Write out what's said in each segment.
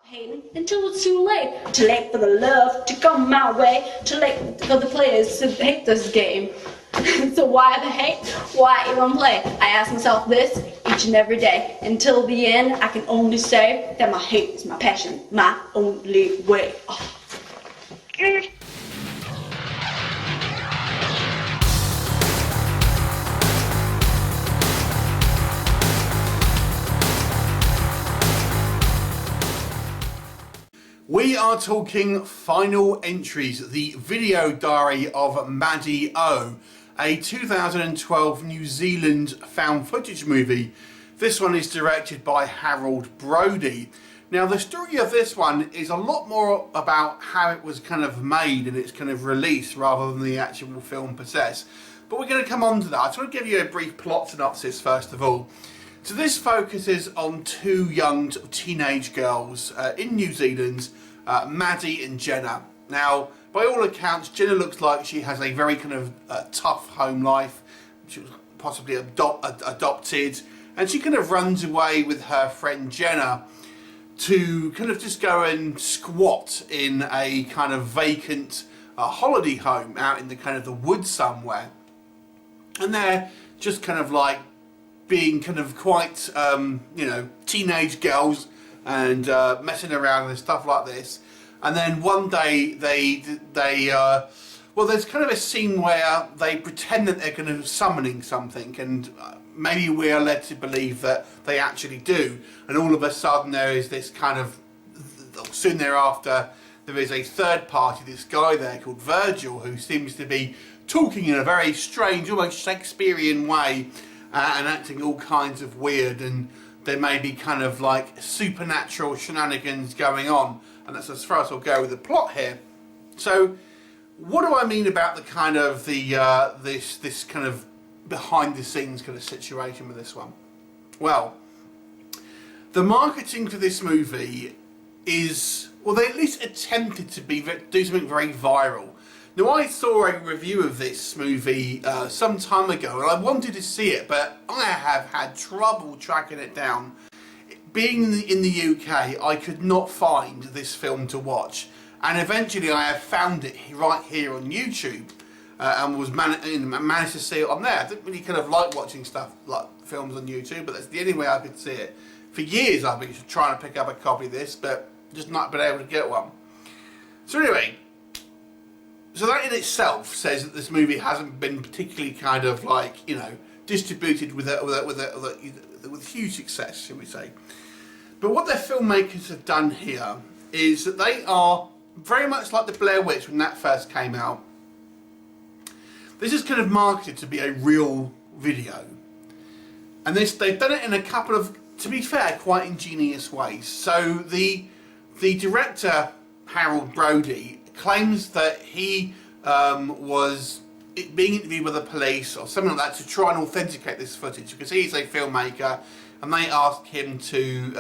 Hating until it's too late. Too late for the love to come my way. Too late for the players to hate this game. So why the hate? Why even play? I ask myself this each and every day. Until the end, I can only say that my hate is my passion, my only way. Oh. We are talking Final Entries, the video diary of Madi O, a 2012 New Zealand found footage movie. This one is directed by Brody. Now the story of this one is a lot more about how it was kind of made and its kind of release rather than the actual film per se. But we're going to come on to that. I just want to give you a brief plot synopsis first of all. So this focuses on two young teenage girls in New Zealand, Madi and Jenna. Now, by all accounts, Jenna looks like she has a very kind of tough home life. She was possibly adopted, and she kind of runs away with her friend Jenna to kind of just go and squat in a kind of vacant holiday home out in the kind of the woods somewhere. And they're just kind of like being kind of quite, you know, teenage girls and messing around and stuff like this. And then one day well, there's kind of a scene where they pretend that they're kind of summoning something, and maybe we are led to believe that they actually do. And all of a sudden there is this kind of, soon thereafter, there is a third party, this guy there called Virgil, who seems to be talking in a very strange, almost Shakespearean way, and acting all kinds of weird, and there may be kind of like supernatural shenanigans going on, and that's as far as I'll go with the plot here. So what do I mean about the kind of this kind of behind the scenes kind of situation with this one? Well, the marketing for this movie is, well, they at least attempted to do something very viral. Now, I saw a review of this movie some time ago, and I wanted to see it, but I have had trouble tracking it down. Being in the UK, I could not find this film to watch, and eventually I have found it right here on YouTube, and was managed to see it on there. I didn't really kind of like watching stuff like films on YouTube, but that's the only way I could see it. For years I've been trying to pick up a copy of this, but just not been able to get one. So anyway, so that in itself says that this movie hasn't been particularly kind of like, you know, distributed with huge success, shall we say. But what their filmmakers have done here is that they are very much like the Blair Witch when that first came out. This is kind of marketed to be a real video. And they've done it in a couple of, to be fair, quite ingenious ways. So the director, Brody, claims that he was being interviewed by the police or something like that to try and authenticate this footage, because he's a filmmaker, and they asked him to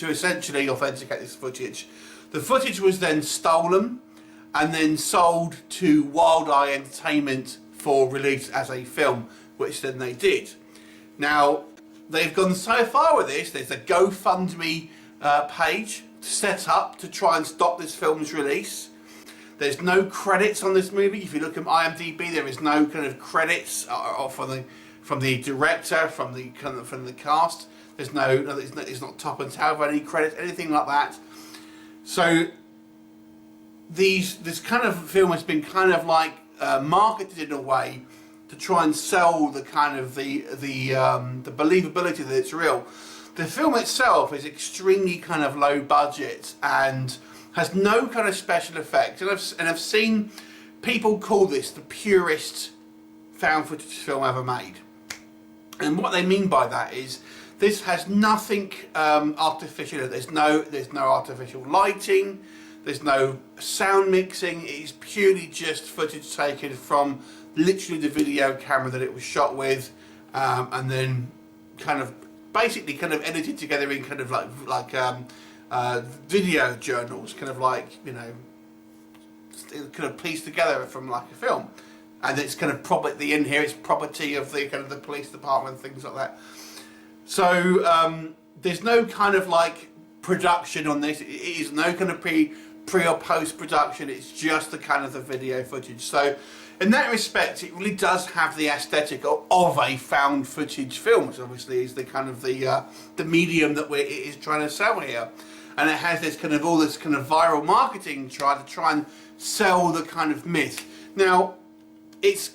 essentially authenticate this footage. The footage was then stolen and then sold to Wild Eye Entertainment for release as a film, which then they did. Now, they've gone so far with this, there's a GoFundMe page set up to try and stop this film's release. There's no credits on this movie. If you look at IMDb, there is no kind of credits from the director, from the cast. There's no, it's not top and tail of any credits, anything like that. So this kind of film has been kind of like marketed in a way to try and sell the kind of the believability that it's real. The film itself is extremely kind of low budget and has no kind of special effects, and I've seen people call this the purest found footage film ever made. And what they mean by that is this has nothing artificial. There's no artificial lighting. There's no sound mixing. It's purely just footage taken from literally the video camera that it was shot with, and then kind of basically kind of edited together in kind of like video journals, kind of like, you know, kind of pieced together from like a film. And it's kind of probably at the end here, it's property of the kind of the police department, things like that. So there's no kind of like production on this. It is no kind of pre or post production. It's just the kind of the video footage. So in that respect, it really does have the aesthetic of a found footage film, which obviously is the kind of the medium that it is trying to sell here. And it has this kind of all this kind of viral marketing try and sell the kind of myth. Now, it's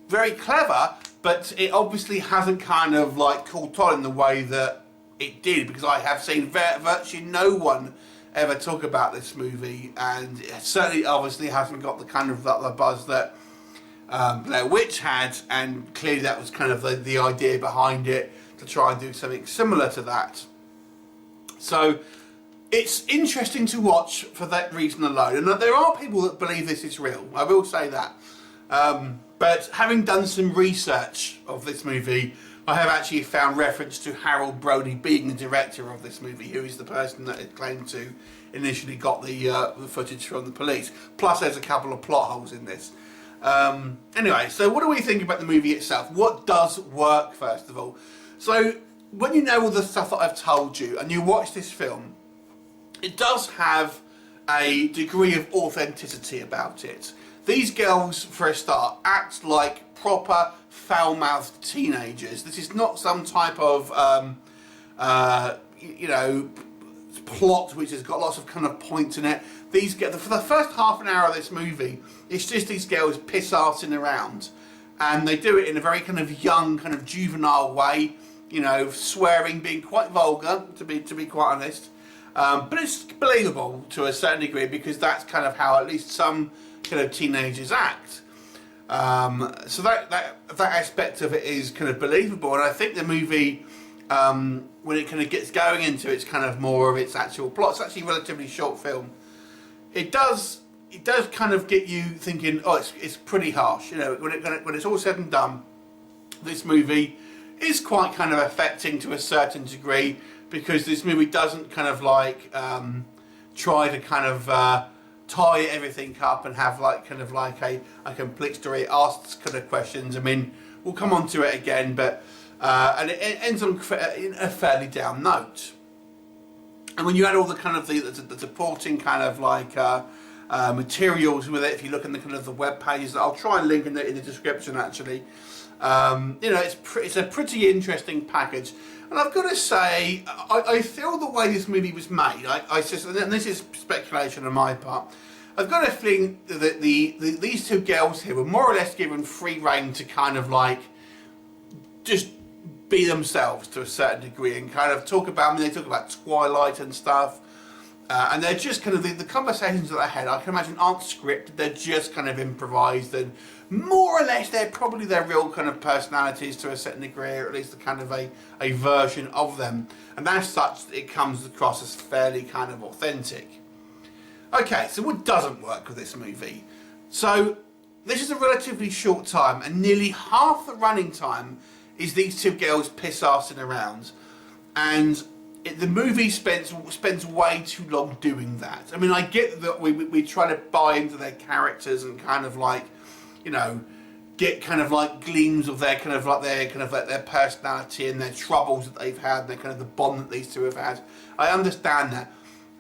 very clever, but it obviously hasn't kind of like caught on in the way that it did, because I have seen virtually no one ever talk about this movie, and it certainly obviously hasn't got the kind of the buzz that Blair Witch had, and clearly that was kind of the idea behind it, to try and do something similar to that. So it's interesting to watch for that reason alone, and there are people that believe this is real, I will say that. But having done some research of this movie, I have actually found reference to Harold Brody being the director of this movie, who is the person that it claimed to initially got the footage from the police. Plus there's a couple of plot holes in this. Anyway, so what do we think about the movie itself? What does work, first of all? So when you know all the stuff that I've told you and you watch this film, it does have a degree of authenticity about it. These girls, for a start, act like proper foul-mouthed teenagers. This is not some type of, you know, plot which has got lots of kind of points in it. These for the first half an hour of this movie, it's just these girls piss-arsing around, and they do it in a very kind of young, kind of juvenile way. You know, swearing, being quite vulgar, to be quite honest. But it's believable to a certain degree, because that's kind of how at least some kind of teenagers act. So that aspect of it is kind of believable, and I think the movie, when it kind of gets going into its kind of more of its actual plot, it's actually a relatively short film. It does kind of get you thinking, oh, it's pretty harsh. You know, when it's all said and done, this movie is quite kind of affecting to a certain degree, because this movie doesn't kind of like try to kind of tie everything up and have like kind of like a complete story. It asks kind of questions. I mean, we'll come on to it again, but and it ends on a fairly down note. And when you add all the kind of the supporting kind of like materials with it, if you look in the kind of the web pages, I'll try and link in the description actually. You know, it's a pretty interesting package. And I've got to say, I feel the way this movie was made, and this is speculation on my part, I've got a feeling that these two girls here were more or less given free rein to kind of like just be themselves to a certain degree, and kind of talk about, I mean, they talk about Twilight and stuff, and they're just kind of, the conversations that they had, I can imagine, aren't scripted, they're just kind of improvised, and more or less they're probably their real kind of personalities to a certain degree, or at least a kind of a version of them, and as such it comes across as fairly kind of authentic. Okay, so what doesn't work with this movie? So this is a relatively short time, and nearly half the running time is these two girls piss-arsing around, and the movie spends way too long doing that. I mean, I get that we try to buy into their characters and kind of like, you know, get kind of like gleams of their their personality and their troubles that they've had, and their kind of the bond that these two have had. I understand that,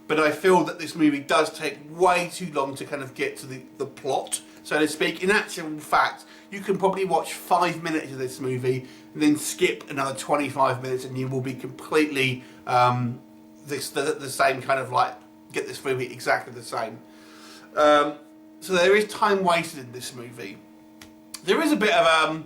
but I feel that this movie does take way too long to kind of get to the plot, so to speak. In actual fact, you can probably watch 5 minutes of this movie and then skip another 25 minutes, and you will be completely the same kind of like, get this movie exactly the same. So there is time wasted in this movie. There is a bit of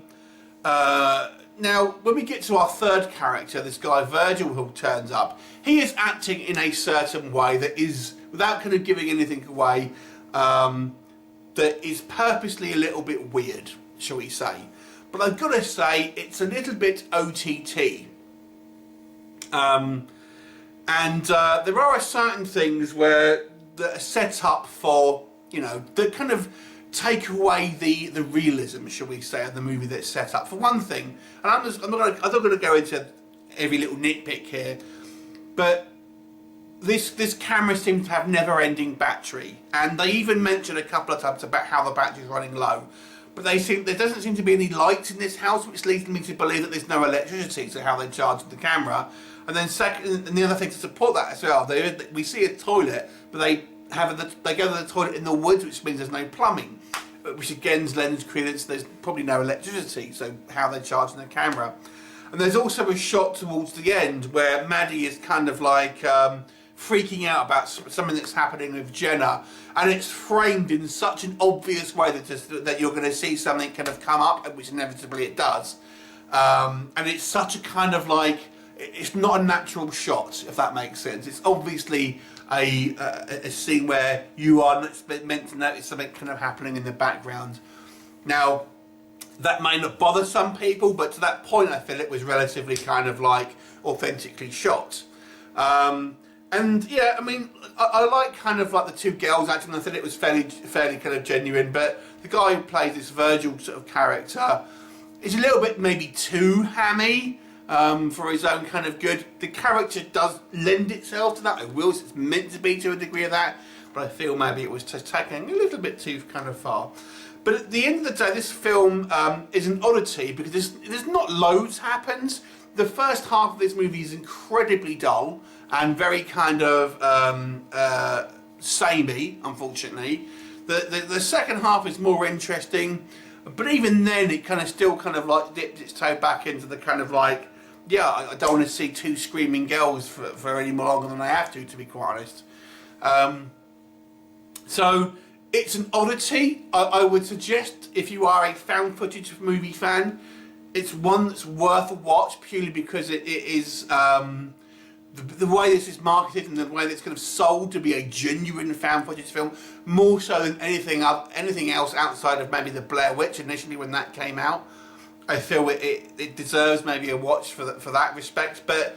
now when we get to our third character, this guy Virgil who turns up, he is acting in a certain way that is, without kind of giving anything away, that is purposely a little bit weird, shall we say. But I've got to say, it's a little bit OTT. And there are certain things that are set up for, you know, that kind of take away the realism, shall we say, of the movie that's set up. For one thing, and I'm not going to go into every little nitpick here, but this camera seems to have never-ending battery, and they even mention a couple of times about how the battery's running low. but there doesn't seem to be any lights in this house, which leads me to believe that there's no electricity, so how they charge the camera. And then second, and the other thing to support that as well, we see a toilet, but they go to the toilet in the woods, which means there's no plumbing, which again lends credence. There's probably no electricity, so how they're charging the camera. And there's also a shot towards the end where Maddie is kind of like freaking out about something that's happening with Jenna, and it's framed in such an obvious way that you're going to see something kind of come up, which inevitably it does. And it's such a kind of like, it's not a natural shot, if that makes sense. It's obviously a scene where you are meant to notice something kind of happening in the background. Now, that may not bother some people, but to that point I feel it was relatively kind of like authentically shot. And yeah, I mean, I like kind of like the two girls acting. I thought it was fairly kind of genuine, but the guy who plays this Virgil sort of character is a little bit maybe too hammy for his own kind of good. The character does lend itself to that. I will, it's meant to be to a degree of that, but I feel maybe it was just taken a little bit too kind of far. But at the end of the day, this film is an oddity because there's not loads happens. The first half of this movie is incredibly dull and very kind of samey, unfortunately. The second half is more interesting, but even then it kind of still kind of like dipped its toe back into the kind of like, yeah, I don't want to see two screaming girls for any more longer than I have to be quite honest. So it's an oddity. I would suggest if you are a found footage movie fan, it's one that's worth a watch purely because it is the way this is marketed and the way that it's kind of sold to be a genuine found footage film, more so than anything else outside of maybe the Blair Witch initially when that came out. I feel it deserves maybe a watch for that respect, but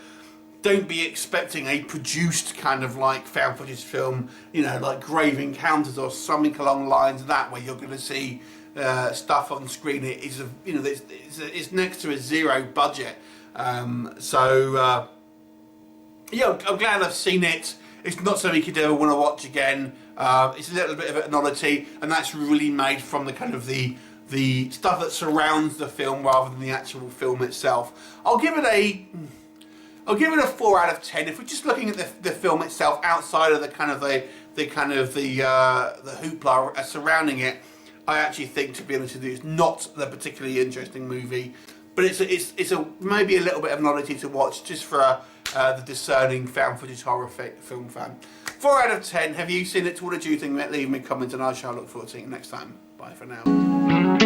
don't be expecting a produced kind of like found footage film, you know, like Grave Encounters or something along the lines of that, where you're going to see stuff on screen. It is, you know, it's next to a zero budget. So yeah, I'm glad I've seen it. It's not something you could ever want to watch again. It's a little bit of an oddity, and that's really made from the kind of the stuff that surrounds the film rather than the actual film itself. I'll give it a 4 out of 10. If we're just looking at the film itself, outside of the hoopla surrounding it, I actually think, to be honest with you, it's not a particularly interesting movie. But it's maybe a little bit of an oddity to watch just for the discerning found footage horror film fan. 4 out of 10. Have you seen it? What did you think? Leave me a comment and I shall look forward to seeing it next time. Bye for now.